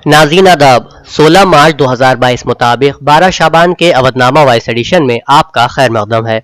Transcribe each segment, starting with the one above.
नाज़रीन आदाब, 16 मार्च 2022 मुताबिक 12 शाबान के अवधनामा वॉइस एडिशन में आपका खैर मकदम है।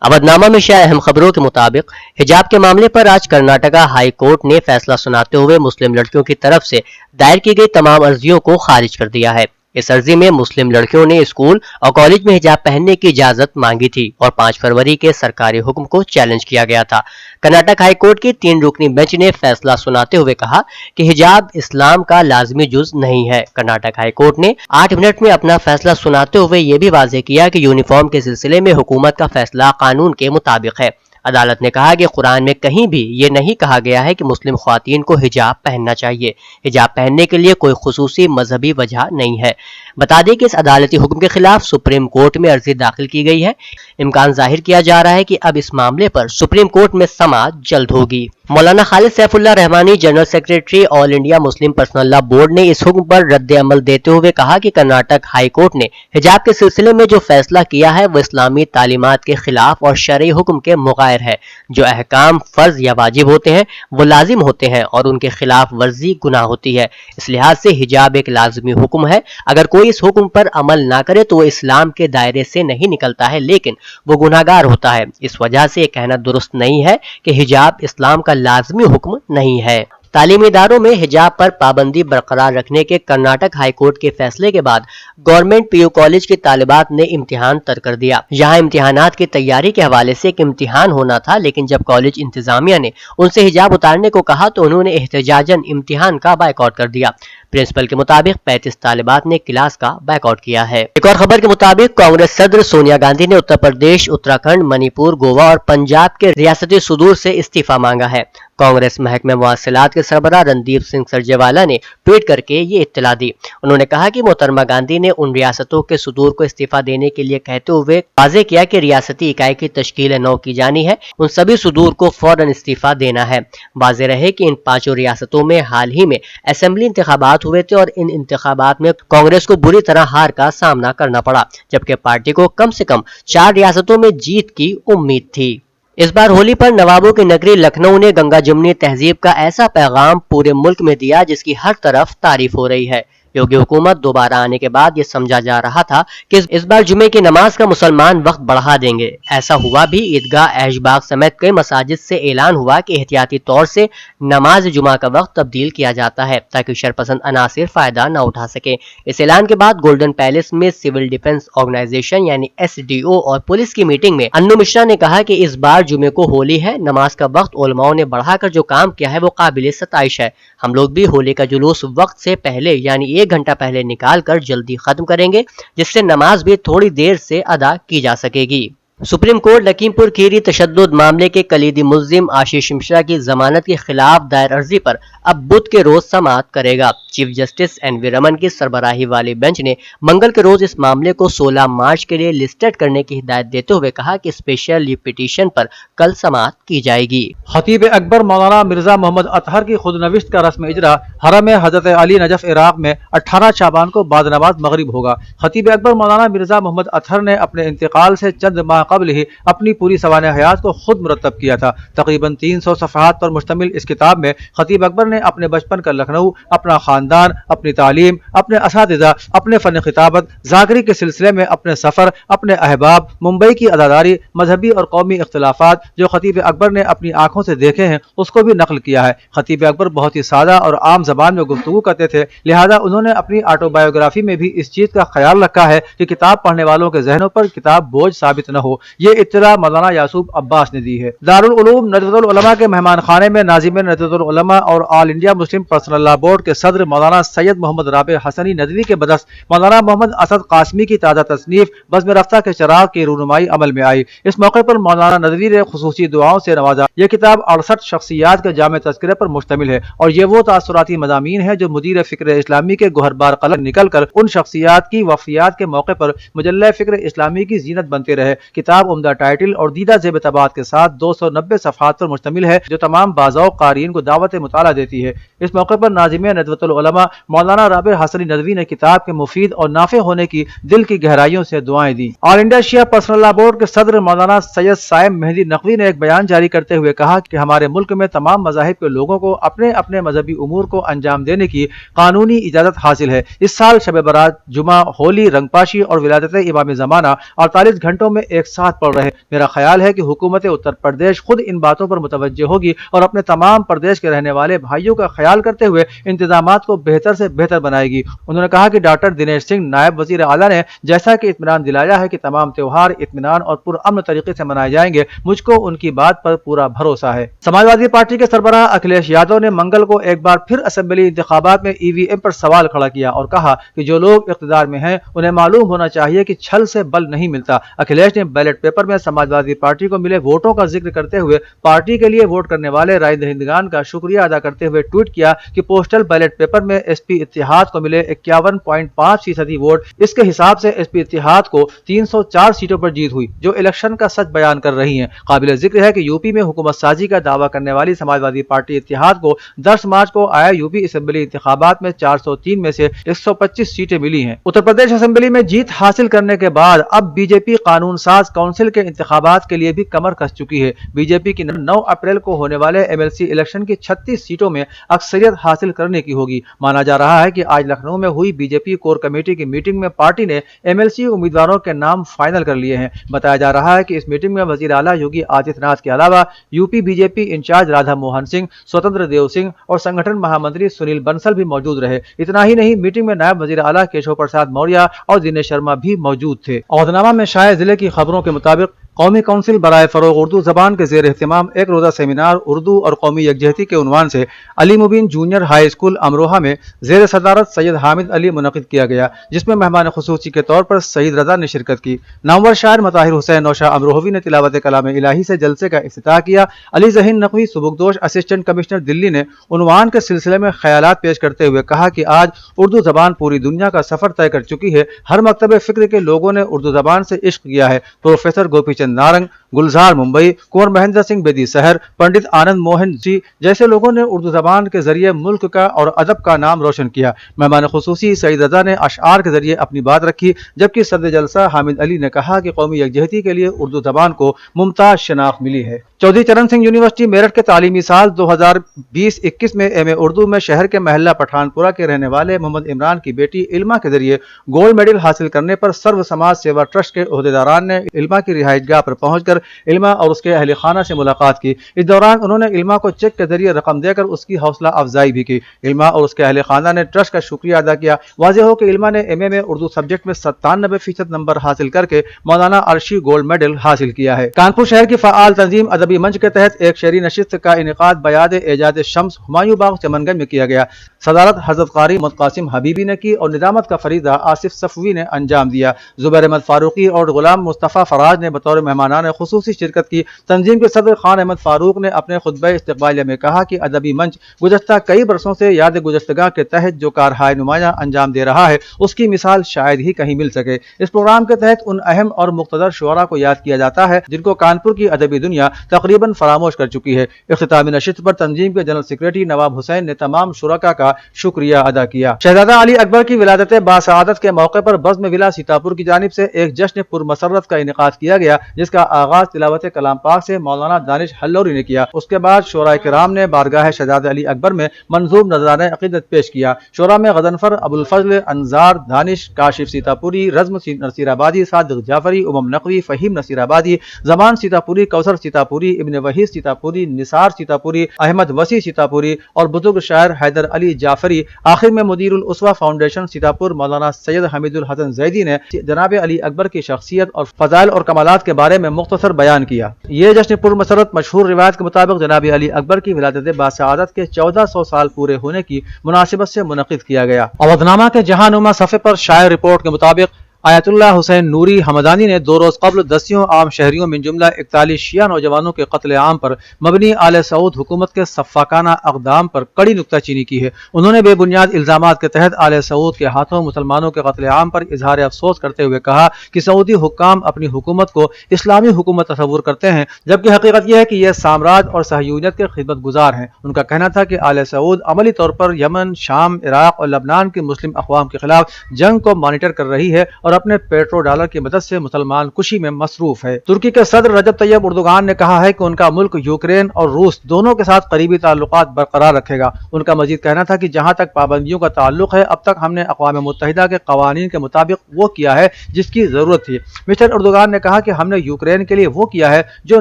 अवधनामा में शाया अहम खबरों के मुताबिक हिजाब के मामले पर आज कर्नाटका हाई कोर्ट ने फैसला सुनाते हुए मुस्लिम लड़कियों की तरफ से दायर की गई तमाम अर्जियों को खारिज कर दिया है। इस अर्जी में मुस्लिम लड़कियों ने स्कूल और कॉलेज में हिजाब पहनने की इजाजत मांगी थी और 5 फरवरी के सरकारी हुक्म को चैलेंज किया गया था। कर्नाटक हाई कोर्ट की 3 रुकनी बेंच ने फैसला सुनाते हुए कहा कि हिजाब इस्लाम का लाजमी जुज नहीं है। कर्नाटक हाई कोर्ट ने 8 मिनट में अपना फैसला सुनाते हुए ये भी वाज़ेह किया कि यूनिफॉर्म के सिलसिले में हुकूमत का फैसला कानून के मुताबिक है। अदालत ने कहा कि कुरान में कहीं भी ये नहीं कहा गया है कि मुस्लिम ख्वातीन को हिजाब पहनना चाहिए। हिजाब पहनने के लिए कोई खुसूसी मजहबी वजह नहीं है। बता दें कि इस अदालती हुक्म के खिलाफ सुप्रीम कोर्ट में अर्जी दाखिल की गई है। इम्कान जाहिर किया जा रहा है कि अब इस मामले पर सुप्रीम कोर्ट में समाअत जल्द होगी। मौलाना Khalid Saifullah Rahmani general secretary all India Muslim personal law board ने इस हुक्म पर रद्द अमल देते हुए कहा कि कर्नाटक हाई कोर्ट ने हिजाब के सिलसिले में जो फैसला किया है वो इस्लामी तालीमात के खिलाफ और शरई हुक्म के मुगायर है। जो अहकाम फर्ज या वाजिब होते हैं वो लाजिम होते हैं और उनके खिलाफ वर्जी गुनाह होती है। इस लिहाज से हिजाब एक लाजमी हुक्म है। अगर कोई इस हुक्म पर अमल ना करे तो वो इस्लाम के दायरे से नहीं निकलता है, लेकिन वो गुनाहगार होता है। इस वजह से ये कहना दुरुस्त नहीं है कि हिजाब इस्लाम का लाजमी हुक्म नहीं है। तालीमी इदारों में हिजाब पर पाबंदी बरकरार रखने के कर्नाटक हाई कोर्ट के फैसले के बाद गवर्नमेंट पीयू कॉलेज की तालिबात ने इम्तिहान तर्क कर दिया। यहाँ इम्तिहानात की तैयारी के हवाले से एक इम्तिहान होना था, लेकिन जब कॉलेज इंतजामिया ने उनसे हिजाब उतारने को कहा तो उन्होंने एहतजाजन इम्तिहान का बायकॉट कर दिया। प्रिंसिपल के मुताबिक 35 तालिबात ने क्लास का बायकॉट किया है। एक और खबर के मुताबिक कांग्रेस सदर सोनिया गांधी ने उत्तर प्रदेश, उत्तराखंड, मणिपुर, गोवा और पंजाब के रियासती सुदूर से इस्तीफा मांगा है। कांग्रेस महकमे मुवासिलात के सरबराह रणदीप सिंह सुरजेवाला ने ट्वीट करके ये इत्तला दी। उन्होंने कहा कि मोहतरमा गांधी ने उन रियासतों के सुदूर को इस्तीफा देने के लिए कहते हुए वाज़ेह किया कि रियासती इकाई की तश्कील नौ की जानी है। उन सभी सुदूर को फौरन इस्तीफा देना है। वाज़ेह रहे कि इन 5 रियासतों में हाल ही में असेंबली इंतखाबात हुए थे और इन इंतखाबात में कांग्रेस को बुरी तरह हार का सामना करना पड़ा, जबकि पार्टी को कम से कम 4 रियासतों में जीत की उम्मीद थी। इस बार होली पर नवाबों की नगरी लखनऊ ने गंगा जमुनी तहजीब का ऐसा पैगाम पूरे मुल्क में दिया जिसकी हर तरफ तारीफ हो रही है। योगी हुकूमत दोबारा आने के बाद ये समझा जा रहा था कि इस बार जुमे की नमाज का मुसलमान वक्त बढ़ा देंगे। ऐसा हुआ भी। ईदगाह, ऐशबाग समेत कई मसाजिद से ऐलान हुआ कि एहतियाती तौर से नमाज जुमा का वक्त तब्दील किया जाता है ताकि शरपसंद अनासिर फायदा न उठा सके। इस ऐलान के बाद गोल्डन पैलेस में सिविल डिफेंस ऑर्गेनाइजेशन यानी SDO और पुलिस की मीटिंग में अन्नू मिश्रा ने कहा कि इस बार जुमे को होली है, नमाज का वक्त उलमाओं ने बढ़ाकर जो काम किया है वो काबिल सताइश है। हम लोग भी होली का जुलूस वक्त से पहले यानी 1 घंटा पहले निकाल कर जल्दी खत्म करेंगे, जिससे नमाज भी थोड़ी देर से अदा की जा सकेगी। सुप्रीम कोर्ट लखीमपुर खीरी तशद्दुद मामले के कलीदी मुल्जिम आशीष मिश्रा की जमानत के खिलाफ दायर अर्जी पर अब बुध के रोज समाअत करेगा। चीफ जस्टिस NV रमन की सरबराही वाली बेंच ने मंगल के रोज इस मामले को 16 मार्च के लिए लिस्टेड करने की हिदायत देते हुए कहा कि स्पेशल लीव पिटीशन पर कल समाअत की जाएगी। खतीब अकबर मौलाना मिर्जा मोहम्मद अतहर की खुदनविश्त का रस्म इजरा हरम हजरत अली नजफ इराक में 18 शाबान को बाद नमाज मगरिब होगा। खतीब अकबर मौलाना मिर्जा मोहम्मद अतहर ने अपने इंतकाल से चंद माह कबल ही अपनी पूरी सवाने हयात को खुद मुरतब किया था। तकरीबन 300 सफ़हात पर मुश्तमिल इस किताब में खतीब अकबर ने अपने बचपन का लखनऊ, अपना खानदान, अपनी तालीम, अपने असातिज़ा, अपने फ़न खिताबत, ज़ाकरी के सिलसिले में अपने सफ़र, अपने अहबाब, मुंबई की अदादारी, मजहबी और कौमी इख्तलाफात जो खतीब अकबर ने अपनी आंखों से देखे हैं उसको भी नकल किया है। खतीब अकबर बहुत ही सादा और आम जबान में गुफ्तगू करते थे, लिहाजा उन्होंने अपनी ऑटोबायोग्राफी में भी इस चीज़ का ख्याल रखा है कि किताब पढ़ने वालों के जहनों पर किताब बोझ साबित न हो। ये इत्तला मौलाना यासूब अब्बास ने दी है। दारुल उलूम नजरतुल उलमा के मेहमान खाने में नाज़िम नजरतुल उलमा और all India Muslim personal law board के सदर मौलाना सैयद मोहम्मद राबे हसनी नदवी के बदस मौलाना मोहम्मद असद कासमी की ताज़ा तसनीफ बज़्म रफ्ता के चराग की रूनुमाई अमल में आई। इस मौके पर मौलाना नदवी ने खुसूसी दुआओं से नवाजा। ये किताब 68 शख्सियात के जामे तज़किरे पर मुश्तमिल है और ये वो तासुराती मज़ामीन है जो मुदीर फ़िक्र इस्लामी के गोहरबार कलम निकल कर उन शख्सियात की वफ़ियात के मौके पर मुजल्ला फ़िक्र इस्लामी की जीनत बनते रहे। किताब उम्दा टाइटल और दीदा ज़ेब तबात के साथ 290 सफ़हात पर मुश्तमिल है, जो तमाम बाज़ौक़ क़ारीन को दावत मुताला देती है। इस मौके पर नाज़िम नदवतुल उलमा मौलाना राबिर हसनी नदवी ने किताब के मुफीद और नाफे होने की दिल की गहराइयों से दुआएं दी। ऑल इंडिया शिया पर्सनल लॉ बोर्ड के सदर मौलाना सैयद साइम मेहदी नकवी ने एक बयान जारी करते हुए कहा कि हमारे मुल्क में तमाम मज़ाहिब के लोगों को अपने अपने मजहबी उमूर को अंजाम देने की कानूनी इजाजत हासिल है। इस साल शब बरात, जुमा, होली, रंगपाशी और विलादत इमाम ज़माना 48 घंटों में एक साथ पड़ रहे। मेरा ख्याल है कि हुकूमत उत्तर प्रदेश खुद इन बातों पर मुतवज्जे होगी और अपने तमाम प्रदेश के रहने वाले भाइयों का ख्याल करते हुए इंतजामात को बेहतर से बेहतर बनाएगी। उन्होंने कहा कि डॉक्टर दिनेश सिंह नायब वजीर आला ने जैसा कि इत्मीनान दिलाया है कि तमाम त्योहार इत्मीनान और पुरअमन तरीके से मनाए जाएंगे, मुझको उनकी बात पर पूरा भरोसा है। समाजवादी पार्टी के सरबराह अखिलेश यादव ने मंगल को एक बार फिर असेंबली इंतखाबात में ईवीएम पर सवाल खड़ा किया और कहा कि जो लोग इख्तिदार में हैं उन्हें मालूम होना चाहिए कि छल से बल नहीं मिलता। अखिलेश ने बैलेट पेपर में समाजवादी पार्टी को मिले वोटों का जिक्र करते हुए पार्टी के लिए वोट करने वाले राय दहिंदगान का शुक्रिया अदा करते हुए ट्वीट किया कि पोस्टल बैलेट पेपर में एसपी इत्तेहाद को मिले 51.5% वोट। इसके हिसाब से एसपी इत्तेहाद को 304 सीटों पर जीत हुई, जो इलेक्शन का सच बयान कर रही हैं। काबिल जिक्र है कि यूपी में हुकूमत साजी का दावा करने वाली समाजवादी पार्टी इत्तेहाद को 10 मार्च को आया यूपी असेंबली इंतखाबात में 403 में से 125 सीटें मिली हैं। उत्तर प्रदेश असेंबली में जीत हासिल करने के बाद अब बीजेपी कानून साज काउंसिल के इंतखाबात के लिए भी कमर कस चुकी है। बीजेपी की 9 अप्रैल को होने वाले एमएलसी इलेक्शन की 36 सीटों में अक्सरियत हासिल करने की होगी। माना जा रहा है कि आज लखनऊ में हुई बीजेपी कोर कमेटी की मीटिंग में पार्टी ने एमएलसी उम्मीदवारों के नाम फाइनल कर लिए हैं। बताया जा रहा है कि इस मीटिंग में वजीर आला योगी आदित्यनाथ के अलावा UP BJP in charge Radha Mohan Singh, Swatantra Dev Singh और संगठन महामंत्री सुनील बंसल भी मौजूद रहे। इतना ही नहीं, मीटिंग में नायब वजीर आला केशव प्रसाद मौर्य और दिनेश शर्मा भी मौजूद थे। औधनामा में शाया जिले की खबरों के मुताबिक कौमी काउंसिल बराए फरोग उर्दू जबान के जेर एहतमाम एक रोजा सेमिनार उर्दू और कौमी यकजहती के उन्वान से अली मुबीन जूनियर हाई स्कूल अमरोहा में जेर सदारत सैयद हामिद अली मुनक़िद किया गया, जिसमें मेहमान खुसूसी के तौर पर सईद रजा ने शिरकत की। नामवर शायर मताहिर हुसैन नौशा अमरोहवी ने तिलावत कलाम इलाही से जलसे का इफ्तिताह किया। अली ज़हीन नकवी सुबुकदोश असिस्टेंट कमिश्नर दिल्ली ने उन्वान के सिलसिले में ख्यालात पेश करते हुए कहा कि आज उर्दू जबान पूरी दुनिया का सफर तय कर चुकी है। हर मकतब फिक्र के लोगों ने उर्दू जबान से इश्क किया है। प्रोफेसर गोपीचंद नारंग, गुलजार मुंबई, कुंवर महेंद्र सिंह बेदी शहर, पंडित आनंद मोहन जी जैसे लोगों ने उर्दू जबान के जरिए मुल्क का और अदब का नाम रोशन किया। मेहमान खुसूसी सईद रजा ने अशआर के जरिए अपनी बात रखी, जबकि सदर जलसा हामिद अली ने कहा कि कौमी यकजहती के लिए उर्दू जबान को मुमताज शनाख्त मिली है। चौधरी चरण सिंह यूनिवर्सिटी मेरठ के तालीमी साल 2020-21 में एमए उर्दू में शहर के महल्ला पठानपुरा के रहने वाले मोहम्मद इमरान की बेटी इल्मा के जरिए गोल्ड मेडल हासिल करने पर सर्व समाज सेवा ट्रस्ट के ओहदेदारान ने इल्मा की रिहाइशगाह पर पहुंचकर इल्मा और उसके अहल खाना से मुलाकात की। इस दौरान उन्होंने इल्मा को चेक के जरिए रकम देकर उसकी हौसला अफजाई भी की। इल्मा और उसके अहल खाना ने ट्रस्ट का शुक्रिया अदा किया। वाज़ेह हो कि इल्मा ने एमए में उर्दू सब्जेक्ट में 97% नंबर हासिल करके मौलाना अर्शी गोल्ड मेडल हासिल किया है। कानपुर शहर की फ़आल तंजीम अदबी मंच के तहत एक शेरी नशिस्त का इनेकाद बयाद एजाज शम्स हुमायूं बाग चमनगंज में किया गया। सदारत हजरत कारी मुतकासिम हबीबी ने की और निजामत का फरीदा आसिफ सफवी ने अंजाम दिया। जुबैर अहमद फारूकी और गुलाम मुस्तफ़ा फराज ने बतौर मेहमानान खुसूसी शिरकत की। तंजीम के सदर खान अहमद फारूक ने अपने खुतबे इस्तक़बालिया में कहा कि अदबी मंच गुज़श्ता कई बरसों से याद गुज़श्तगा के तहत जो कारहाय नुमाया अंजाम दे रहा है, उसकी मिसाल शायद ही कहीं मिल सके। इस प्रोग्राम के तहत उन अहम और मुक़्तदर शुअरा को याद किया जाता है जिनको कानपुर की अदबी दुनिया तकरीबन फरामोश कर चुकी है। इख्तितामी नशिस्त पर तंजीम के जनरल सेक्रेटरी नवाब हुसैन ने तमाम शुरका का शुक्रिया अदा किया। शहजादा अली अकबर की विलादत बासआदत के मौके पर बज़्म विला सीतापुर की जानिब से एक जश्न पुरमसरत का इनेकाद किया गया, जिसका आगाज तिलावत कलाम पाक से मौलाना दानिश हल्लौरी ने किया। उसके बाद शोरा किराम ने बारगाह शहजादा अली अकबर में मंजूम नजराने अकीदत पेश किया। शोरा में गजनफर, अबुल फजल, अंजार, दानिश, काशिफ सीतापुरी, रज़्म नसीराबादी, सादिक जाफरी, उमम नकवी, फहीम नसीराबादी, जमान सीतापुरी, कौसर सीतापुरी, इब्न वहीद सीतापुरी, निसार सीतापुरी, अहमद वसी सीतापुरी और बुजुर्ग शायर हैदर अली जाफरी। आखिर में मुदीरुल उसवा फाउंडेशन सीतापुर मौलाना सैयद हमीदुल हसन जैदी ने जनाब अली अकबर की शख्सियत और फजाइल और कमालात के बारे में मुख्तसर बयान किया। ये जश्न पुरमसरत मशहूर रिवायत के मुताबिक जनाब अली अकबर की विलादत बासआदत के 1400 साल पूरे होने की मुनासिबत से मुनक़िद किया गया। अवधनामा के जहानुमा सफ़े पर शायर रिपोर्ट के मुताबिक آیت اللہ حسین نوری ہمدانی نے 2 روز قبل دسیوں عام شہریوں من جملہ 41 شیعہ نوجوانوں کے قتل عام پر مبنی آل سعود حکومت کے سفاکانہ اقدام پر کڑی نکتہ چینی کی ہے۔ انہوں نے بے بنیاد الزامات کے تحت آل سعود کے ہاتھوں مسلمانوں کے قتل عام پر اظہار افسوس کرتے ہوئے کہا کہ سعودی حکام اپنی حکومت کو اسلامی حکومت تصور کرتے ہیں، جبکہ حقیقت یہ ہے کہ یہ سامراج اور صہیونیت کے خدمت گزار ہیں۔ ان کا کہنا تھا کہ آل سعود عملی طور پر یمن، شام، عراق اور لبنان کی مسلم اقوام کے خلاف جنگ کو مانیٹر کر رہی ہے اور اپنے پیٹرو ڈالر کی مدد سے مسلمان کشی میں مصروف ہے۔ ترکی کے صدر رجب طیب اردوغان نے کہا ہے کہ ان کا ملک یوکرین اور روس دونوں کے ساتھ قریبی تعلقات برقرار رکھے گا۔ ان کا مزید کہنا تھا کہ جہاں تک پابندیوں کا تعلق ہے، اب تک ہم نے اقوام متحدہ کے قوانین کے مطابق وہ کیا ہے جس کی ضرورت تھی۔ مسٹر اردوغان نے کہا کہ ہم نے یوکرین کے لیے وہ کیا ہے جو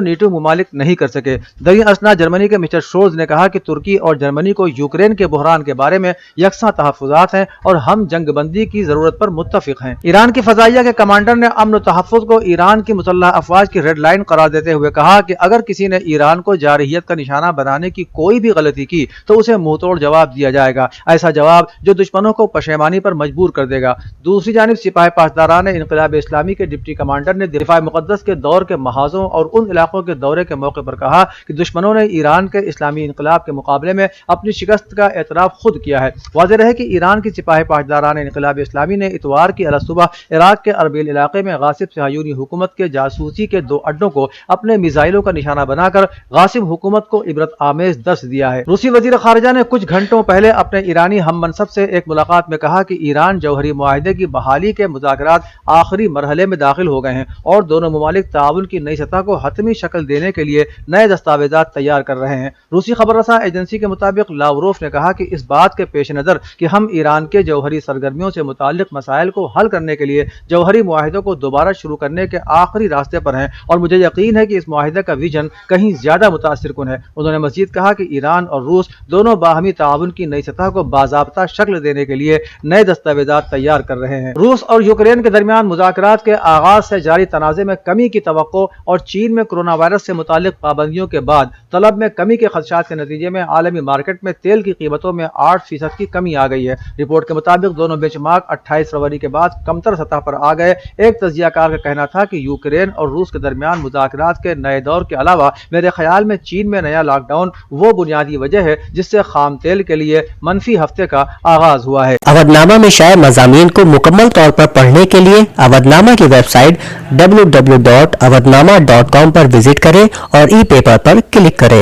نیٹو ممالک نہیں کر سکے۔ دریں اثنا جرمنی کے مسٹر شولز نے کہا کہ ترکی اور جرمنی کو یوکرین کے بحران کے بارے میں یکساں تحفظات ہیں اور ہم جنگ بندی کی ضرورت پر متفق ہیں۔ ایران کی فضائیہ کے کمانڈر نے امن و تحفظ کو ایران کی مسلح افواج کی ریڈ لائن قرار دیتے ہوئے کہا کہ اگر کسی نے ایران کو جارحیت کا نشانہ بنانے کی کوئی بھی غلطی کی تو اسے منہ توڑ جواب دیا جائے گا، ایسا جواب جو دشمنوں کو پشیمانی پر مجبور کر دے گا۔ دوسری جانب سپاہ پاسداران انقلاب اسلامی کے ڈپٹی کمانڈر نے دفاع مقدس کے دور کے محاذوں اور ان علاقوں کے دورے کے موقع پر کہا کہ دشمنوں نے ایران کے اسلامی انقلاب کے مقابلے میں اپنی شکست کا اعتراف خود کیا ہے۔ واضح رہے کہ ایران کی سپاہ پاسداران انقلاب اسلامی نے اتوار کی علیہ صبح عراق کے اربیل علاقے میں غاصب صہیونی حکومت کے جاسوسی کے 2 اڈوں کو اپنے میزائلوں کا نشانہ بنا کر غاصب حکومت کو عبرت آمیز درس دیا ہے۔ روسی وزیر خارجہ نے کچھ گھنٹوں پہلے اپنے ایرانی ہم منصب سے ایک ملاقات میں کہا کہ ایران جوہری معاہدے کی بحالی کے مذاکرات آخری مرحلے میں داخل ہو گئے ہیں اور دونوں ممالک تعاون کی نئی سطح کو حتمی شکل دینے کے لیے نئے دستاویزات تیار کر رہے ہیں۔ روسی خبر رساں ایجنسی کے مطابق لاوروف نے کہا کہ اس بات کے پیش نظر کہ ہم ایران کے جوہری سرگرمیوں سے متعلق مسائل کو حل کرنے کے لیے جوہری معاہدوں کو دوبارہ شروع کرنے کے آخری راستے پر ہیں اور مجھے یقین ہے کہ اس معاہدے کا ویژن کہیں زیادہ متاثر کن ہے۔ انہوں نے مزید کہا کہ ایران اور روس دونوں باہمی تعاون کی نئی سطح کو باضابطہ شکل دینے کے لیے نئے دستاویزات تیار کر رہے ہیں۔ روس اور یوکرین کے درمیان مذاکرات کے آغاز سے جاری تنازع میں کمی کی توقع اور چین میں کرونا وائرس سے متعلق پابندیوں کے بعد طلب میں کمی کے خدشات کے نتیجے میں عالمی مارکیٹ میں تیل کی قیمتوں میں 8% کی کمی آ گئی ہے۔ رپورٹ کے مطابق دونوں بینچ مارک 28 فروری کے بعد کمتر سطح پر آ گئے۔ ایک تجزیہ کار کا کہنا تھا کہ یوکرین اور روس کے درمیان مذاکرات کے نئے دور کے علاوہ میرے خیال میں چین میں نیا لاک ڈاؤن وہ بنیادی وجہ ہے جس سے خام تیل کے لیے منفی ہفتے کا آغاز ہوا ہے۔ اودھ نامہ میں شائع مضامین کو مکمل طور پر پڑھنے کے لیے اودھ نامہ کی ویب سائٹ www.awadhnama.com پر وزٹ کریں اور ای پیپر پر کلک کریں۔